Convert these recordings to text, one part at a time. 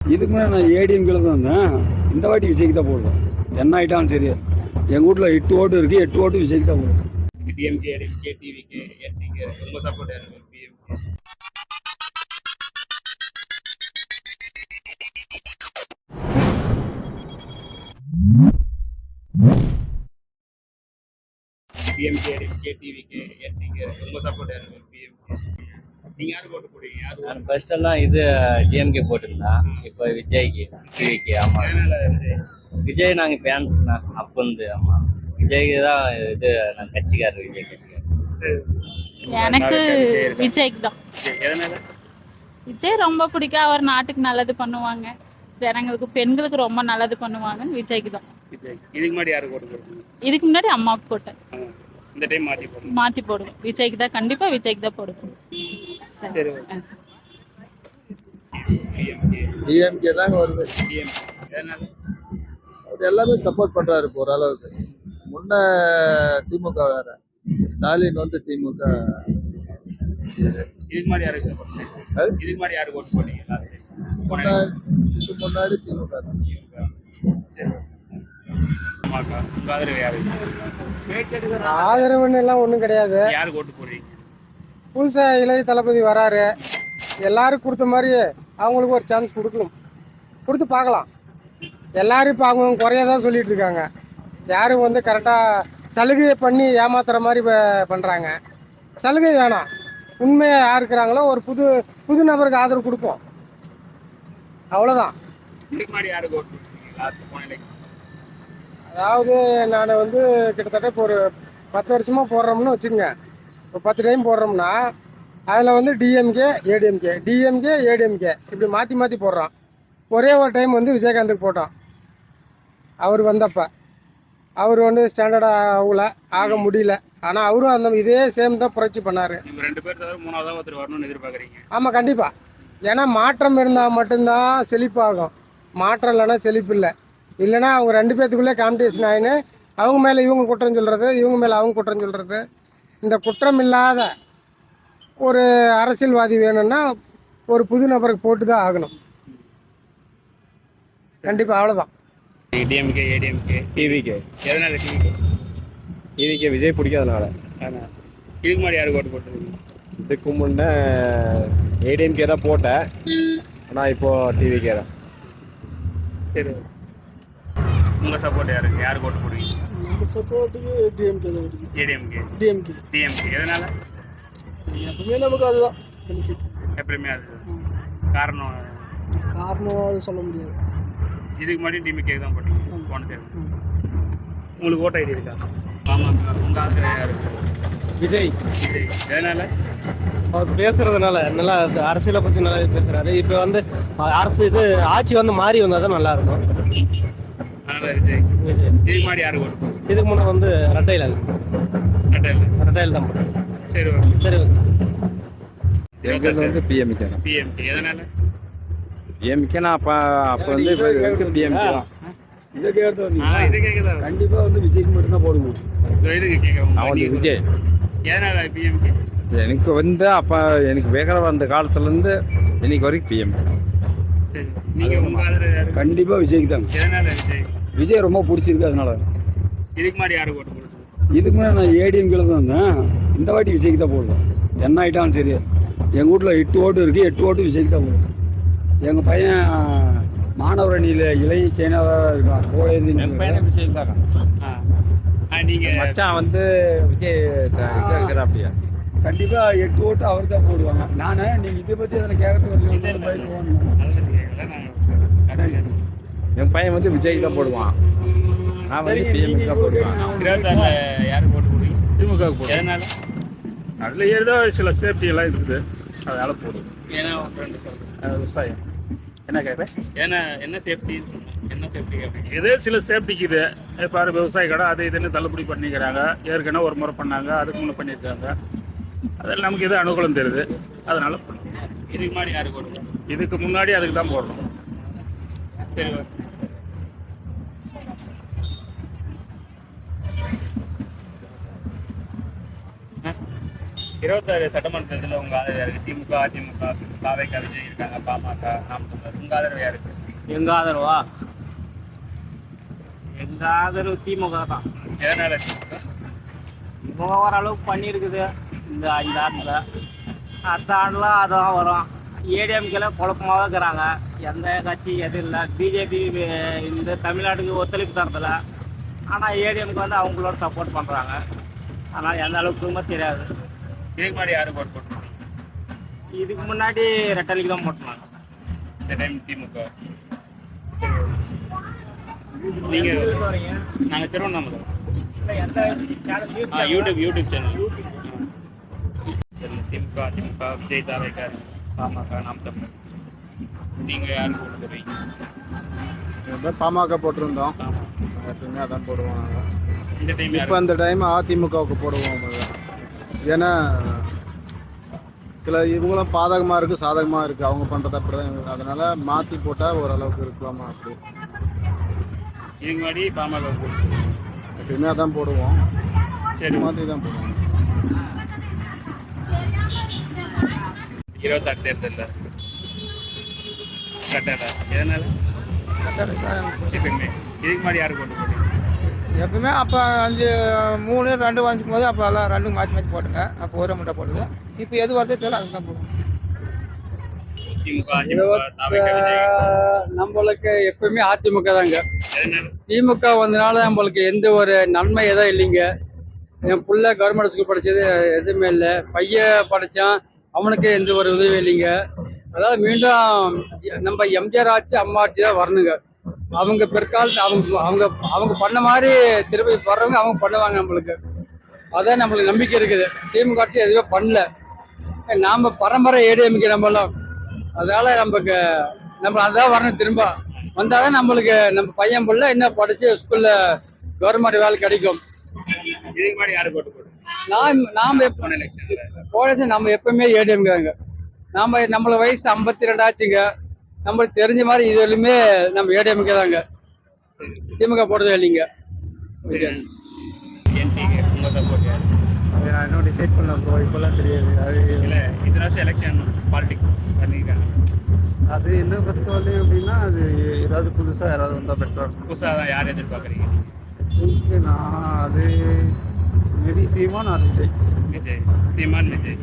இதுக்கு மேலே நான் ஏடிஎம்கில் தான் இருந்தேன். இந்த வாட்டி விஜய்க்கு தான் போடுறோம். என்ன ஆகிட்டாலும் சரி. எங்கள் வீட்டில் 8 ஓட்டு இருக்குது, 8 ஓட்டு விஜய்க்கு தான் போடுறோம். டிஎம்கே, டிஎம்கே, டிவிகே, எஸ்டிகே உங்கள் சப்போர்ட் யாருக்கு? PMK. DMK, DMK, TVK, SDK உங்கள் சப்போர்ட் யாருக்கு? பிஎம்கே. நீங்கள் யாருக்கு ஓட்டு போடுவீங்க? யாரு நான் ஃபர்ஸ்ட் எல்லாம் இது டிஎம்கே போட்டிருந்தேன். இப்போ விஜய்க்கு டிவிக்கு. ஆமாம், விஜய் நாங்கள் ஃபேன்ஸ்ண்ணா அப்போ வந்து. ஆமாம், விஜய்க்கு தான் இது. நான் கட்சிக்காரர், விஜய் கட்சிக்காரர். எனக்கு விஜய்க்கு தான். விஜய் ரொம்ப பிடிக்கும். அவர் நாட்டுக்கு நல்லது பண்ணுவாங்க, ஜனங்களுக்கு பெண்களுக்கு ரொம்ப நல்லது பண்ணுவாங்க. விஜய்க்கு தான். இதுக்கு முன்னாடி யாருக்கு ஓட்டு போடுவீங்க? இதுக்கு முன்னாடி அம்மாவுக்கு போட்டேன். இந்த டைம் மாற்றி போடுவோம். விஜய்க்கு தான், கண்டிப்பாக விஜய்க்கு தான் போடுவோம். சரி. டிஎம்கே தாங்க வருது. அவர் எல்லாமே சப்போர்ட் பண்றாரு இப்போ ஓரளவுக்கு. முன்ன திமுக வேற, ஸ்டாலின் வந்து திமுக. இதுக்கு முன்னாடி யாருக்கு சப்போர்ட்? இதுக்கு முன்னாடி யாருக்கு ஓட்டு போட்டீங்க? முன்னாடி திமுக. ஆதரவுன்னு எல்லாம் ஒன்றும் கிடையாது. யாருக்கு ஓட்டு போடுறீங்க? புதுசா இளைய தளபதி வராரு, எல்லாரும் கொடுத்த மாதிரி அவங்களுக்கு ஒரு சான்ஸ் கொடுக்கணும், கொடுத்து பார்க்கலாம். எல்லாரும் இப்போ அவங்க குறையதான் சொல்லிட்டு இருக்காங்க. யாரும் வந்து கரெக்டாக சலுகையை பண்ணி ஏமாத்துற மாதிரி பண்ணுறாங்க. சலுகை வேணாம், உண்மையாக யார் இருக்கிறாங்களோ ஒரு புது நபருக்கு ஆதரவு கொடுப்போம், அவ்வளோதான். அதாவது நான் வந்து கிட்டத்தட்ட இப்போ ஒரு 10 வருஷமாக போடுறோம்னு வச்சுக்கோங்க. இப்போ 10 டைம் போடுறோம்னா அதில் வந்து டிஎம்கே ஏடிஎம்கே இப்படி மாற்றி மாற்றி போடுறோம். ஒரே ஒரு டைம் வந்து விஜயகாந்துக்கு போட்டோம். அவர் வந்தப்போ அவர் வந்து ஸ்டாண்டர்டாக ஆக முடியல. ஆனால் அவரும் அந்த இதே சேம் தான் புரட்சி பண்ணார். ஆமாம், கண்டிப்பாக. ஏன்னா மாற்றம் இருந்தால் மட்டும்தான் செழிப்பாகும். மாற்றம் இல்லைன்னா செழிப்பு இல்லை. இல்லைன்னா அவங்க 2 பேர்த்துக்குள்ளே காம்படிஷன் ஆகின்னு அவங்க மேலே இவங்க குற்றம் சொல்கிறது, இவங்க மேலே அவங்க குற்றம் சொல்கிறது. இந்த குற்றம் இல்லாத ஒரு அரசியல்வாதி வேணும்னா ஒரு புது நபருக்கு போட்டு தான் ஆகணும். கண்டிப்பாக, அவ்வளோதான். DMK, ADMK, TVK. எதனால டிவிகே? டிவிகே விஜய் பிடிக்காதனால. இதுக்கு முன்னாடி யாருக்கு ஓட்டு போட்டுருக்கீங்க? இதுக்கு முன்னே ஏடிஎம்கே தான் போட்டேன், ஆனால் இப்போது டிவிகே தான். சரி, உங்கள் சப்போர்ட் யாருக்கு? யாருக்கு ஓட்டு போடுவீங்க? நம்ம சப்போர்ட்டுக்கு டிஎம்கே தான். ஏடிஎம்கே, டிஎம்கே. எதனால? எப்பவுமே நமக்கு அதுதான் பெனிஃபிட். எப்பவுமே அது காரணம் அது சொல்ல முடியாது. இதுக்கு முன்னாடி டிஎம்கே தான் போட்டீங்க போன தேர்தல். உங்களுக்கு ஓட்டு ஐடி இருக்கா? ஆமாம். உங்கள் ஆதரவு யாருக்கு? விஜய். எதனால? அவர் பேசுறதுனால நல்லா அரசியலை பற்றி நல்லா பேசுறாரு. இப்போ வந்து அரசு ஆட்சி வந்து மாறி வந்தால் தான் நல்லா இருக்கும். அதனால விஜய். இதுக்கு முன்னாடி யாருக்கு ஓட்டு போடுவோம்? இதுக்கு முன்னே வந்து ரெட்டையில் தான் போட்டோம். சரி எங்களுக்கு வந்து பிஎம்கே. எதனால? பிஎம்கேனா அப்போ வந்து பிஎம்கே தான். இது கேட்குதா? கண்டிப்பாக வந்து விஜய்க்கு மட்டும்தான் போடுவோம். இதுக்கு கேட்குறோம். அவங்களுக்கு விஜய். எதனால பிஎம்கே? எனக்கு வந்து அப்போ எனக்கு வேகிற வந்த காலத்துலேருந்து இன்னைக்கு வரைக்கும் பிஎம்கே. சரி, நீங்கள் உங்கள் ஆதரவு யாருக்கு? கண்டிப்பாக விஜய்க்கு தான். எதனால விஜய்? விஜய் ரொம்ப பிடிச்சிருக்கு, அதனால. இதுக்கு முன்னாடி யாருக்கு ஓட்டு போடுறது? இதுக்கு மேலே நான் ஏடிஎம்கில் தான் இருந்தேன். இந்த வாட்டி விஜய்க்கு தான் போடுறோம். என்ன ஆகிட்டாலும் சரி. எங்கள் வீட்டில் 8 ஓட்டு இருக்குது, 8 ஓட்டு விஜய்க்கு தான் போடுறோம். எங்கள் பையன் மாணவர் அணியில் இளைய சேனாவாக இருக்கான். பையனை விஜய் தான். நீங்கள் மச்சான் வந்து விஜய் இருக்கிறா அப்படியா? கண்டிப்பாக 8 ஓட்டு அவர் தான் போடுவாங்க. நீங்கள் இதை பற்றி அதில் கேட்கறது என் பையன் வந்து விஜய் தான் போடுவான். நான் வந்து பிஎம்கே தான் போடுவேன். 26 யாருக்கு ஓட்டு போடுவீங்க? திமுக போடுவேன். எதனால? அதில் ஏதோ சில சேஃப்டி எல்லாம் இருக்குது, அதனால போடுவேன். ஏன்னா விவசாயம் என்ன கேட்குறேன்? ஏன்னா என்ன சேஃப்டி கேட்குறீங்க? இதே சில சேஃப்டிக்கு இது பாரு, விவசாய கடை அது இதுன்னு தள்ளுபடி பண்ணிக்கிறாங்க. ஏற்கனவே ஒரு முறை பண்ணாங்க, அதுக்கு முன்னே பண்ணியிருக்காங்க. அதில் நமக்கு எது அனுகூலம் தெரியுது, அதனால பண்ணுறோம். இதுக்கு முன்னாடி யாருக்கு ஓட்டு? இதுக்கு முன்னாடி அதுக்கு தான் போடுறோம். சரி, 26 சட்டமன்ற தேர்தலில் உங்கள் ஆதரவு யாருக்கு? திமுக, அதிமுக, பாவேக, விஜய் இருக்காங்க, பாமக, நாம் தமிழர். உங்கள் ஆதரவு யாருக்கு? எங்க ஆதரவா? எங்க ஆதரவு திமுக தான். எதனால திமுக? இவங்க ஓரளவுக்கு பண்ணியிருக்குது இந்த 5 ஆண்டுல. அடுத்த ஆண்டுலாம் அதான் வரும். ஏடிஎம்கேல குழப்பமாக இருக்கிறாங்க. எந்த கட்சி எதுவும் இல்லை. பிஜேபி இந்த தமிழ்நாட்டுக்கு ஒத்துழைப்பு தரதில்ல. ஆனால் ஏடிஎம்க்கு வந்து அவங்களோட சப்போர்ட் பண்ணுறாங்க. ஆனால் எந்த அளவுக்கு தெரியாது. இதுக்கு முன்னாடி யாரும் போட்டு போட்டுருக்காங்க? இதுக்கு முன்னாடி ரெட்டலிக்கு தான் போட்டுருந்தாங்க. இந்த டைம் திமுக. நீங்க வரீங்க? நாங்கள் திருவண்ணாமலை. எந்த channel? YouTube channel. DMK Vijay TVK PMK Naam Tamilar. நீங்கள் யாருக்கு போட்டு போடுவீங்க? பாமக போட்டிருந்தோம், எப்பயுமே அதான் போடுவோம் நாங்கள். இந்த டைம் இப்போ அந்த டைம் அதிமுகவுக்கு போடுவோம். ஏன்னா சில இவங்களும் பாதகமாக இருக்குது, சாதகமாக இருக்குது. அவங்க பண்ணுறது அப்படி தான். அதனால் மாற்றி போட்டால் ஓரளவுக்கு இருக்கலாமா அப்படி. இதுக்கு முன்னாடி பாமக போட்டு எப்பயுமே அதான் போடுவோம். சரி, மாற்றி தான் போடுவோம். 26 தேர்தலில் கட்டல. எதனால? எப்பயுமே இதுக்கு முன்னாடி யாருக்கு போட்டு போட்டீங்க? எப்பவுமே அப்போ 3 2 வந்துக்கும் போது அப்போ எல்லாம் 2 மாற்றி போட்டுங்க. அப்போ ஒரே முட்டை போடுங்க. இப்போ எது வருதோ தெரியல, அதுக்கு தான் போடுவோம். திமுக தாவேகா விஜய். நம்மளுக்கு எப்பவுமே அதிமுக தாங்க. எதனால? திமுக வந்தனால நம்மளுக்கு எந்த ஒரு நன்மை எதுவும் இல்லைங்க. என் பிள்ளை கவர்மெண்ட் ஸ்கூல் படித்தது எதுவுமே இல்லை. பையன் படித்தான், அவனுக்கு எந்த ஒரு உதவியும் இல்லைங்க. அதாவது மீண்டும் நம்ம எம்ஜிஆர் ஆட்சி அம்மா ஆட்சி தான் வரணுங்க. அவங்க பிற்காலத்து அவங்க பண்ண மாதிரி திருப்பி வர்றவங்க அவங்க பண்ணுவாங்க நம்மளுக்கு. அதான் நம்மளுக்கு நம்பிக்கை இருக்குது. திமுக ஆட்சி எதுவுமே பண்ணல. நாம் பரம்பரை ஏடிஎம்கே நம்மளாம். அதனால நம்ம அதான் வரணும். திரும்ப வந்தால் தான் நம்மளுக்கு நம்ம பையன் பிள்ளை என்ன படித்து ஸ்கூலில் கவர்மெண்ட் வேலை கிடைக்கும். இதுக்கு முன்னாடி யாருக்கு போட்டு போடுங்க? நாம் போன எலெக்ஷனில் போலீஸ் நம்ம எப்பவுமே ஏடிஎம்காங்க. நம்மளுக்கு வயசு 52 ஆச்சுங்க. நம்மளுக்கு தெரிஞ்ச மாதிரி இது வரையுமே நம்ம ஏடிஎம்கே தாங்க. திமுக போடுறது இல்லைங்க. என்டிக்கு உங்கள் சப்போர்ட் யார்? அது நான் இன்னும் டிசைட் பண்ணல ப்ரோ, இப்போல்லாம் தெரியாது. அது இல்லை, இத்தனை வருஷம் எலெக்ஷன் பாலிடிக்ஸ் பண்ணியிருக்காங்க. அது என்ன பொறுத்தவரையும் அப்படின்னா, அது ஏதாவது புதுசாக யாராவது வந்தால் பெட்டர். புதுசாக தான் யார் எதிர்பார்க்குறீங்க? நான் அது மேபி சீமான் ஆர் விஜய். விஜய். சீமான் விஜய்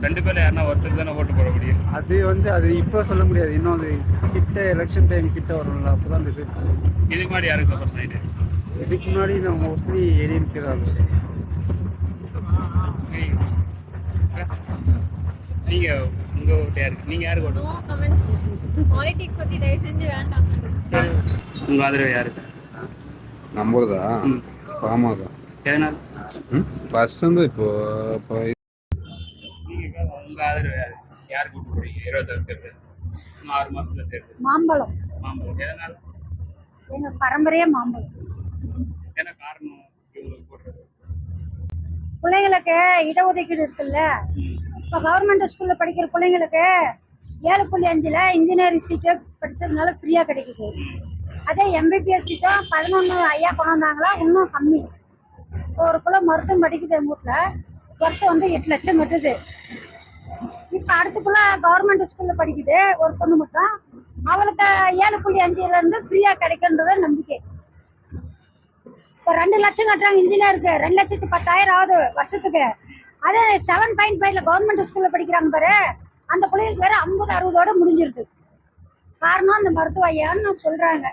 2 பேர்ல யாருன்னா ஒருத்தர் தானே ஓட்டு போட முடியும். அது இப்போ சொல்ல முடியாது. இன்னும் அது கிட்ட எலெக்ஷன் டைம் கிட்ட வரும்ல, அப்போ தான் டிசைட் பண்ணுவோம். இதுக்கு முன்னாடி யாருக்கு சப்போர்ட் பண்ணிட்டு? இதுக்கு முன்னாடி நான் மோஸ்ட்லி ஏடிஎம்கே தான். நீங்க உங்க ஓட்டு யாருக்கு? நீங்க யாருக்கு ஓட்டு? பாலிடிக்ஸ் பத்தி தயவு செஞ்சு வேண்டாம். உங்க ஆதரவு யாருக்கு? நம்மளதா பாமக. எதனால? ஃபர்ஸ்ட் வந்து இப்போ நீங்க உங்க ஆதரவு யாருக்கு ஓட்டு போடுறீங்க? 26 தேர்தல், 6 மாசத்துல தேர்தல். மாம்பழம். மாம்பழம். எதனால? எங்க பரம்பரையே மாம்பழம். என்ன காரணம் இவங்களுக்கு போடுறது? பிள்ளைங்களுக்கு இடஒதுக்கீடு இருக்குல்ல. இப்போ கவர்மெண்ட் ஸ்கூல்ல படிக்கிற பிள்ளைங்களுக்கு 7.5ல் இன்ஜினியரிங் சீட்டு படிச்சதுனால ஃப்ரீயா கிடைக்குது. அதே எம்பிபிஎஸ் சீட்டும் 11 ஐயா கொண்டு வந்தாங்களா, இன்னும் கம்மி. ஒரு பிள்ளை மருத்துவம் படிக்குது எங்கள் வீட்டில், வருஷம் வந்து 8 லட்சம் கட்டுது. இப்போ அடுத்துக்குள்ள கவர்மெண்ட் ஸ்கூல்ல படிக்குது ஒரு பொண்ணு மட்டும், அவளுக்கு 7.5லேருந்து ஃப்ரீயா கிடைக்குன்றத நம்பிக்கை. இப்போ 2 லட்சம் கட்டுறாங்க இன்ஜினியருக்கு, 2,10,000 ஆகுது வருஷத்துக்கு. அதே 7.5ல கவர்மெண்ட் ஸ்கூல்ல படிக்கிறாங்க பாரு, அந்த பிள்ளைங்களுக்கு வேற 50-60ஓட முடிஞ்சிருக்கு. காரணம் அந்த மருத்துவ ஐயான்னு சொல்றாங்க.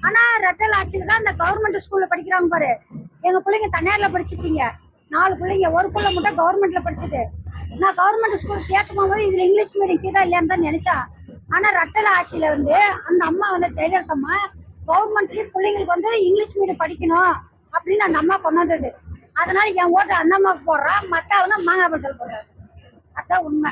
ஆனா ரெட்டல் ஆட்சியில தான் அந்த கவர்மெண்ட் ஸ்கூல்ல படிக்கிறாங்க பாரு. எங்க பிள்ளைங்க தனியார்ல படிச்சிச்சிங்க, 4 பிள்ளைங்க, ஒரு பிள்ளை மட்டும் கவர்மெண்ட்ல படிச்சது. நான் கவர்மெண்ட் ஸ்கூல் சேர்த்தும் போது இதுல இங்கிலீஷ் மீடியம் கீதா இல்லையான்னு தான் நினைச்சேன். ஆனா ரெட்டல் ஆட்சியில வந்து அந்த அம்மா வந்து ஜெயலலிதா கவர்மெண்ட்லயும் பிள்ளைங்களுக்கு வந்து இங்கிலீஷ் மீடியம் படிக்கணும் அப்படின்னு அந்த அம்மா கொண்டு வந்தது. அதனால என் ஓட்டு அந்த அம்மாவுக்கு போடுறான், மற்றவங்க மாங்காய் பட்டல் போடுறாரு. அதான் உண்மை.